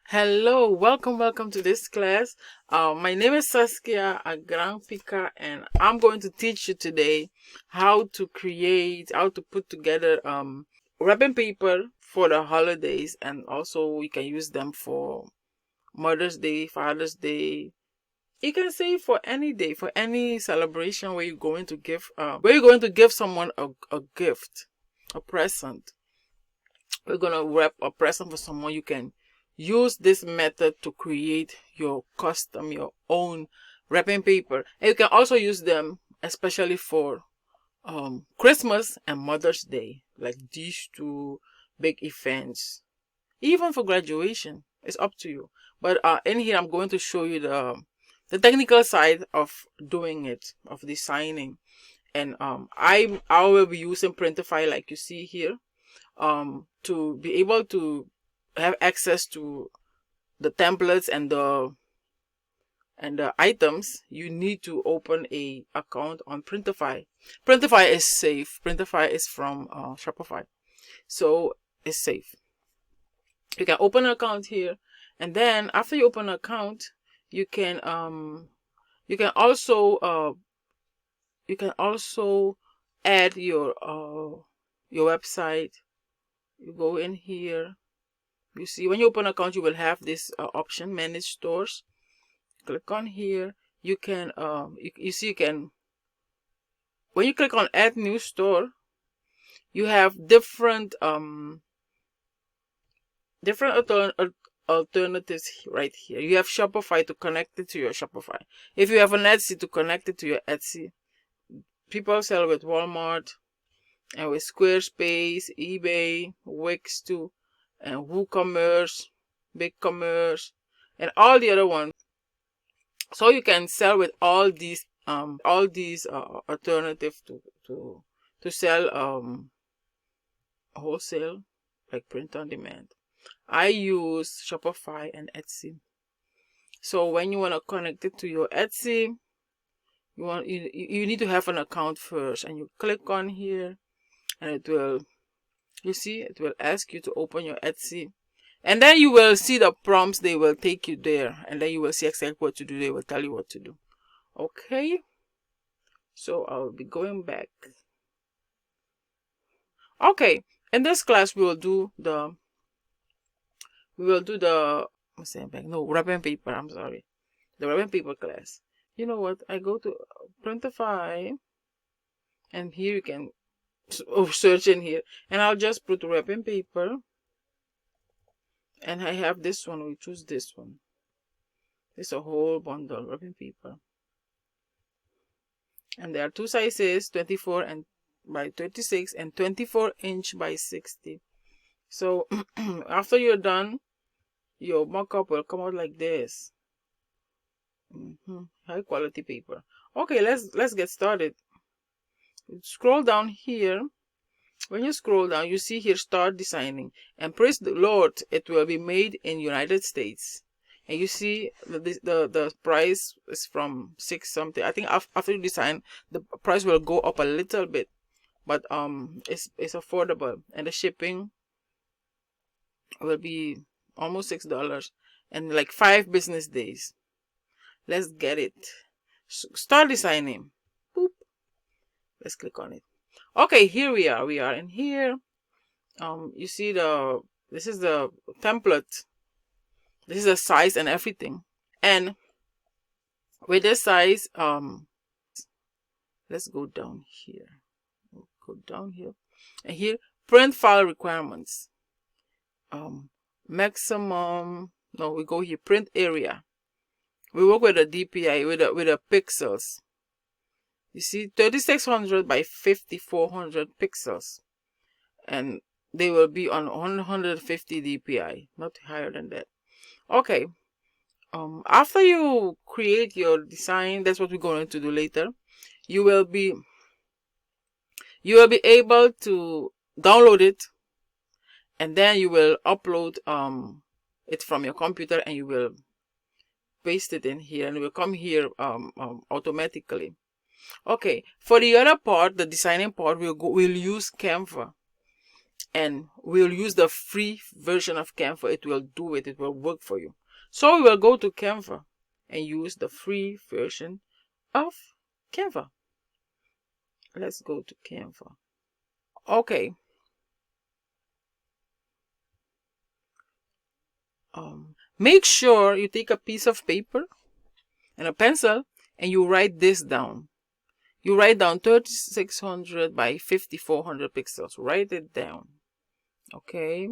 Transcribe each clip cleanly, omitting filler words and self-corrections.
Hello, welcome to this class. My name is Saskia Agrangpika, and I'm going to teach you today how to put together wrapping paper for the holidays, and also you can use them for Mother's Day, Father's Day. You can say for any day, for any celebration where you're going to give someone a gift, a present. We're gonna wrap a present for someone. You can use this method to create your own wrapping paper, and you can also use them especially for Christmas and Mother's Day, like these two big events. Even for graduation, it's up to you. But in here, I'm going to show you the technical side of doing it, of designing, and I will be using Printify like you see here. To be able to have access to the templates and the items, you need to open a account on Printify. Printify is safe. Printify is from Shopify, so it's safe. You can open an account here, and then after you open an account, you can also add your website. You go in here. You see, when you open an account, you will have this option, manage stores. Click on here. You can you see, you can, when you click on add new store, you have different alternatives right here. You have Shopify to connect it to your Shopify. If you have an Etsy, to connect it to your Etsy. People sell with Walmart and with Squarespace, eBay, Wix too, and WooCommerce, BigCommerce, and all the other ones. So you can sell with all these alternatives to sell wholesale, like print on demand. I use Shopify and Etsy. So when you want to connect it to your Etsy, you need to have an account first, and you click on here, and it will ask you to open your Etsy, and then you will see the prompts. They will take you there, and then you will see exactly what to do. They will tell you what to do. Okay, so I'll be going back. Okay, in this class we will do the wrapping paper. I'm sorry, the wrapping paper class. You know what? I go to Printify, and here you can search in here, and I'll just put wrapping paper. And I have this one. We choose this one. It's a whole bundle wrapping paper, and there are two sizes, 24 and by 36 and 24-inch by 60. So after you're done, your mock-up will come out like this. High quality paper. Okay, let's get started. Scroll down here. When you scroll down, you see here start designing, and praise the Lord, it will be made in United States. And you see the price is from 6 something. I think after you design, the price will go up a little bit, but it's affordable, and the shipping will be almost $6 and like 5 business days. Let's get it. Start designing. Boop. Let's click on it. Okay, here we are in here. You see this is the template. This is the size and everything. And with this size, let's go down here. And here, print file requirements. Maximum, no, we go here, print area. We work with a DPI, with the pixels. You see, 3600 by 5400 pixels, and they will be on 150 DPI, not higher than that. Okay. After you create your design, that's what we're going to do later. You will be able to download it, and then you will upload it from your computer, and you will paste it in here, and it will come here automatically. Okay, for the other part, the designing part, we'll use Canva. and we'll use the free version of Canva. It will do it. It will work for you. So we will go to Canva and use the free version of Canva. Let's go to Canva. Okay. Make sure you take a piece of paper and a pencil and you write this down. You write down 3600 by 5400 pixels. Write it down. Okay.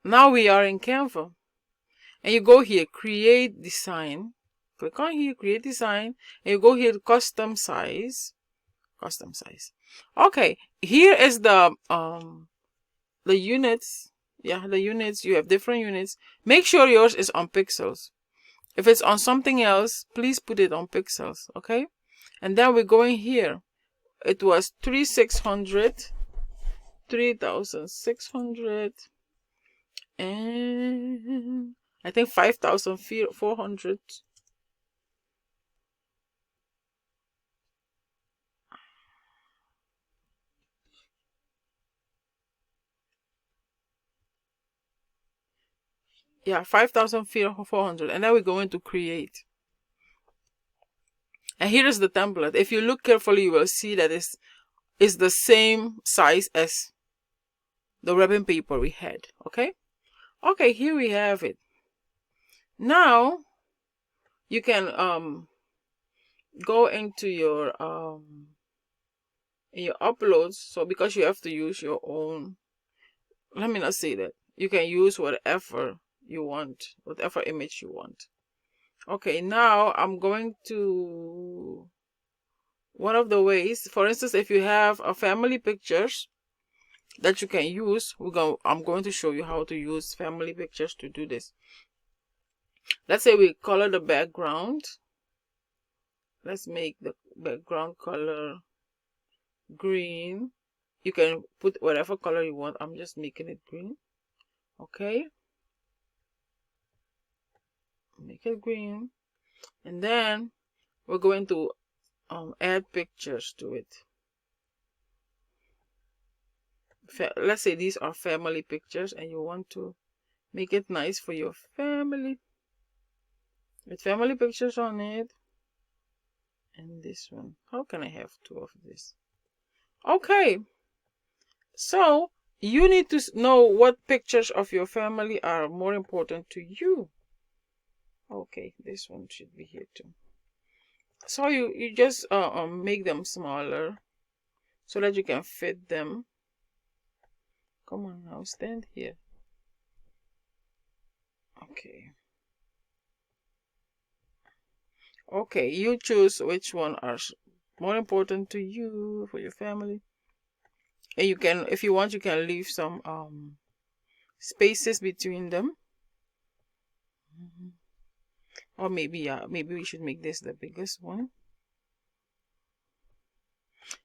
Now we are in Canva. And you go here, create design. Click on here, create design. And you go here, custom size. Custom size. Okay. Here is the units. Yeah, the units. You have different units. Make sure yours is on pixels. If it's on something else, please put it on pixels. Okay. And then we're going here. It was 3600, 3600, and I think 5400. Yeah, 5400. And then we're going to create. And here is the template. If you look carefully, you will see that it's the same size as the wrapping paper we had. Okay. Okay, here we have it. Now you can go into your uploads. So because you have to use your own, let me not say that. You can use whatever you want, whatever image you want. Okay, now I'm going to one of the ways. For instance, if you have a family pictures that you can use, I'm going to show you how to use family pictures to do this. Let's say we color the background. Let's make the background color green. You can put whatever color you want. I'm just making it green. Okay. Make it green. And then we're going to add pictures to it. Let's say these are family pictures and you want to make it nice for your family. With family pictures on it. And this one. How can I have two of this? Okay. So you need to know what pictures of your family are more important to you. Okay, this one should be here too. So you just make them smaller so that you can fit them. Come on now, stand here. Okay. Okay, you choose which one are more important to you for your family. And you can, if you want, you can leave some spaces between them. Or maybe we should make this the biggest one.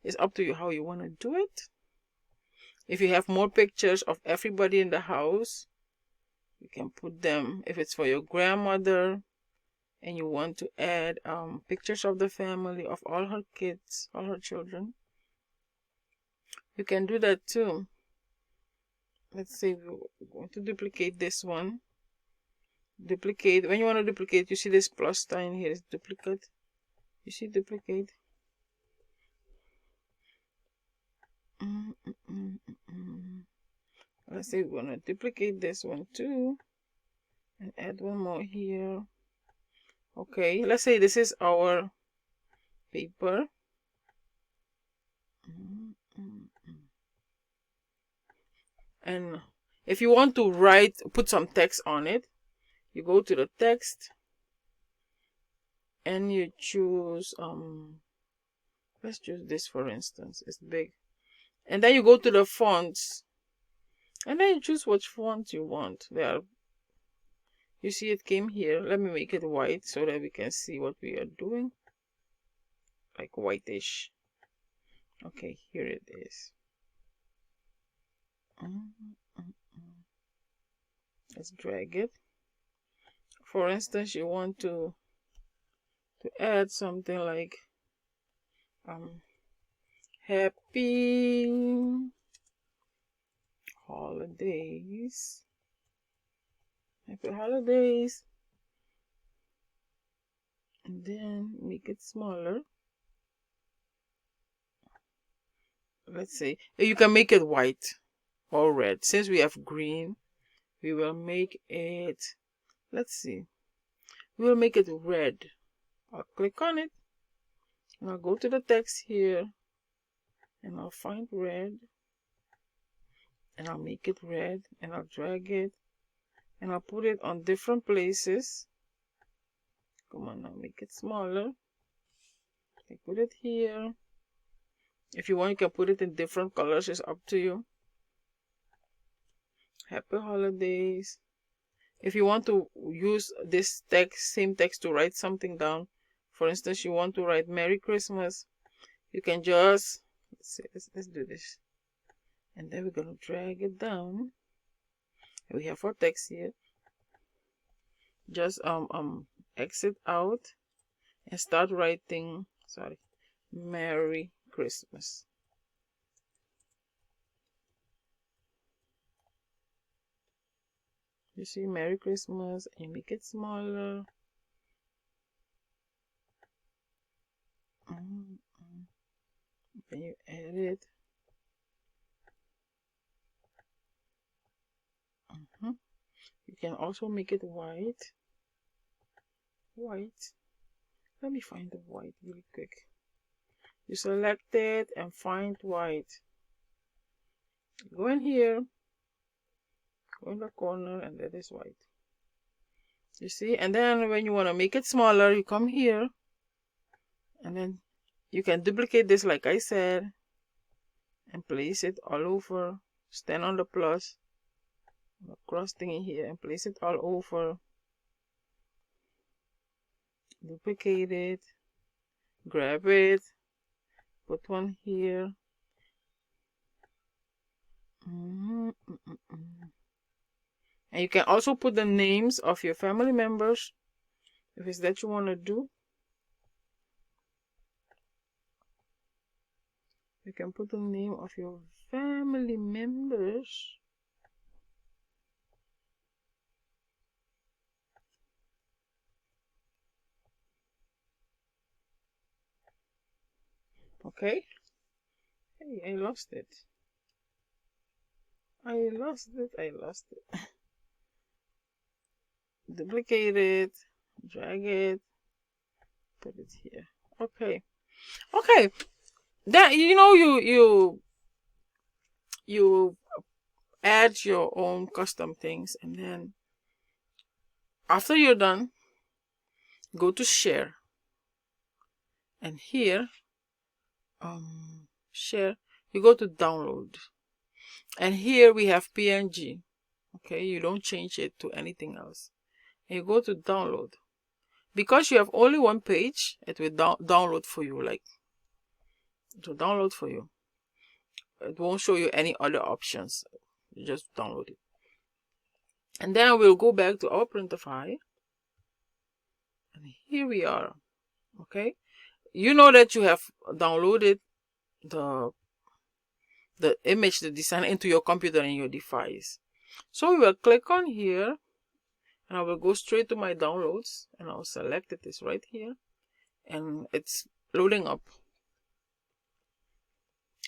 It's up to you how you want to do it. If you have more pictures of everybody in the house, you can put them. If it's for your grandmother and you want to add pictures of the family, of all her kids, all her children, you can do that too. Let's say we're going to duplicate this one. Duplicate. When you want to duplicate, you see this plus sign here is duplicate. You see duplicate. Let's say we're going to duplicate this one too and add one more here. Okay, let's say this is our paper. And if you want to put some text on it, you go to the text and you choose let's choose this for instance. It's big. And then you go to the fonts and then you choose which font you want. You see it came here. Let me make it white so that we can see what we are doing. Like whitish. Okay, here it is. Let's drag it. For instance, you want to add something like Happy holidays. Happy holidays. And then make it smaller. Let's see. You can make it white or red. Since we have green, we will make it, let's see. We will make it red. I'll click on it. And I'll go to the text here. And I'll find red. And I'll make it red. And I'll drag it. And I'll put it on different places. Come on now, make it smaller. I put it here. If you want, you can put it in different colors. It's up to you. Happy holidays. If you want to use this text, same text, to write something down, for instance, you want to write Merry Christmas, you can just, let's do this. And then we're going to drag it down. We have our text here. Just exit out and start writing, Merry Christmas. You see Merry Christmas, and you make it smaller. Then you edit. You can also make it white. White. Let me find the white really quick. You select it and find white. Go in here. Go in the corner, and that is white. You see? And then when you want to make it smaller, you come here. And then you can duplicate this like I said. And place it all over. Stand on the plus. The cross thingy here, and place it all over. Duplicate it. Grab it. Put one here. And you can also put the names of your family members if it's that you want to do. You can put the name of your family members. Okay. Hey, I lost it. I lost it. Duplicate it. Drag it. Put it here. Okay. Okay. Then you add your own custom things, and then after you're done, go to share. And here, share, you go to download. And here we have PNG. Okay, you don't change it to anything else. And you go to download. Because you have only one page, it will download for you. Like, it will download for you. It won't show you any other options. You just download it. And then we'll go back to our Printify. And here we are. Okay. You know that you have downloaded the image, the design, into your computer and your device. So we will click on here, and I will go straight to my downloads, and I'll select it. It's right here, and it's loading up.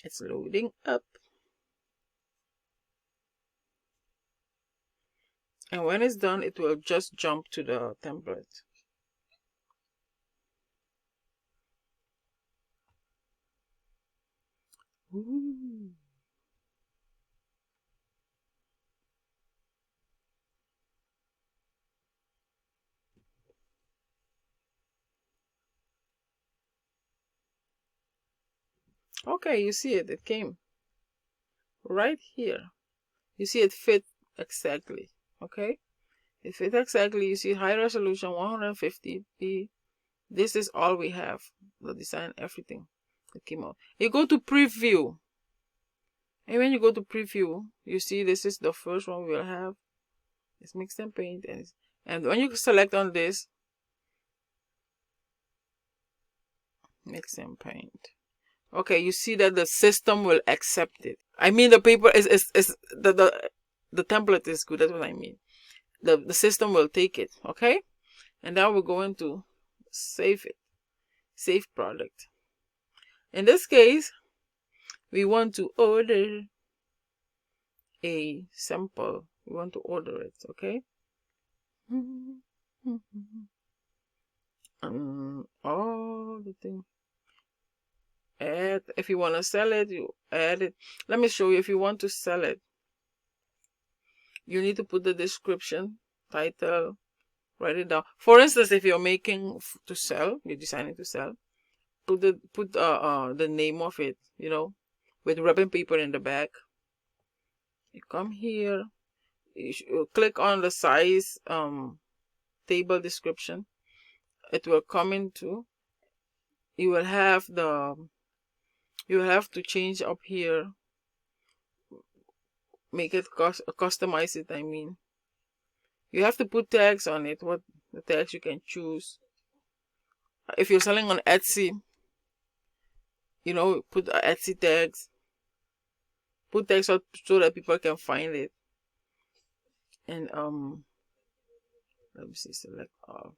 It's loading up. And when it's done, it will just jump to the template. Ooh. Okay, you see it. It came right here. You see it fit exactly. Okay, it fit exactly. You see high resolution 150p. This is all we have. The design, everything that came out. You go to preview. And when you go to preview, you see this is the first one we'll have. It's mix and paint. And when you select on this, mix and paint. Okay, you see that the system will accept it. I mean, the paper is the template is good. That's what I mean. The system will take it. Okay, and now we're going to save it. Save product. In this case, we want to order a sample. We want to order it. Okay. All the thing. Add. If you want to sell it, you add it. Let me show you. If you want to sell it, you need to put the description, title, write it down. For instance, if you're making to sell, you're deciding to sell, put the name of it, you know, with wrapping paper in the back. You come here, you click on the size table description. It will come into. You will have to change up here. Make it customize it. I mean, you have to put tags on it. What the tags you can choose. If you're selling on Etsy, you know, put Etsy tags. Put tags so that people can find it. And let me see. Select all.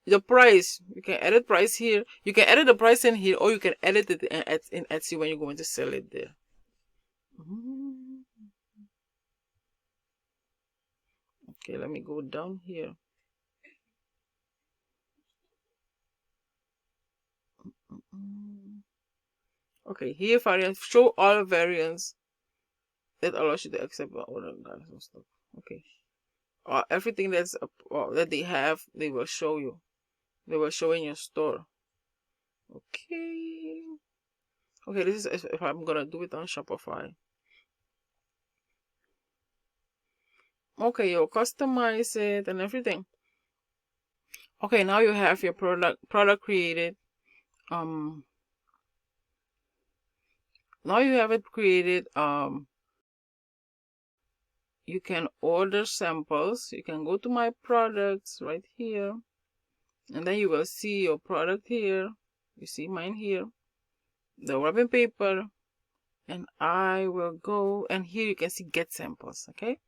The price, you can edit price here. You can edit the price in here, or you can edit it in Etsy when you're going to sell it there. Okay, let me go down here. Okay, here variants, show all variants. That allows you to accept order and stuff. Okay, everything that's that they have, they will show you. They will show in your store. Okay. Okay, this is if I'm gonna do it on Shopify. Okay, you'll customize it and everything. Okay, now you have your product created. Now you have it created. You can order samples. You can go to my products right here, and then you will see your product here. You see mine here, the wrapping paper, and I will go, and here you can see get samples. Okay,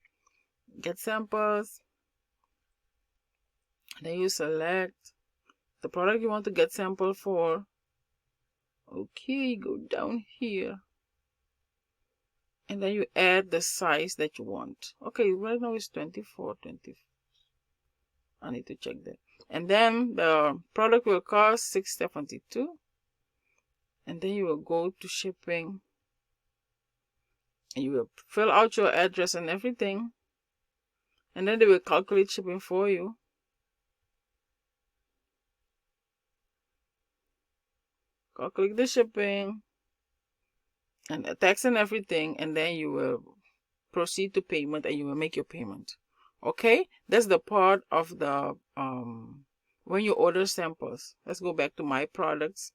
get samples. Then you select the product you want to get sample for. Okay, go down here, and then you add the size that you want. Okay, right now it's 24, 20. I need to check that. And then the product will cost $6.72. And then you will go to shipping, and you will fill out your address and everything, and then they will calculate shipping for you. Calculate the shipping and the tax and everything, and then you will proceed to payment, and you will make your payment. Okay, that's the part of the when you order samples. Let's go back to my products.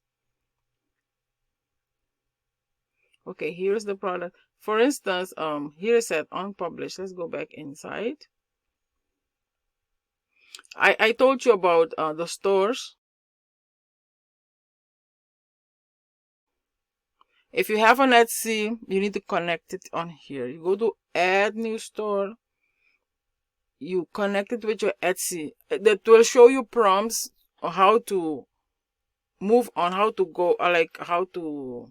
Okay, here's the product. For instance, here is at unpublished. Let's go back inside. I told you about the stores. If you have an Etsy, you need to connect it on here. You go to add new store. You connect it with your Etsy. That will show you prompts on how to move on, how to go, or like how to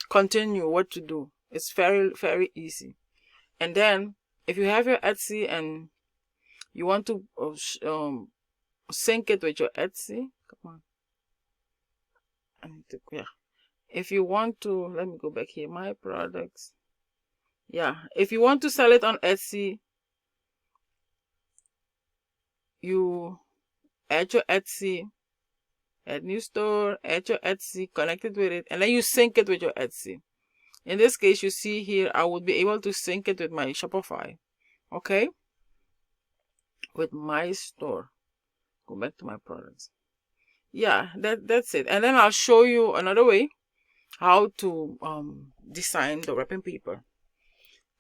continue, what to do. It's very, very easy. And then if you have your Etsy and you want to sync it with your Etsy, come on. I need to, yeah. If you want to, let me go back here, my products. Yeah, if you want to sell it on Etsy, you add your Etsy, add new store, add your Etsy, connect it with it, and then you sync it with your Etsy. In this case, you see here, I would be able to sync it with my Shopify. Okay? With my store. Go back to my products. Yeah, that's it. And then I'll show you another way how to design the wrapping paper.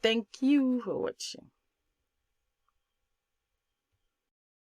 Thank you for watching.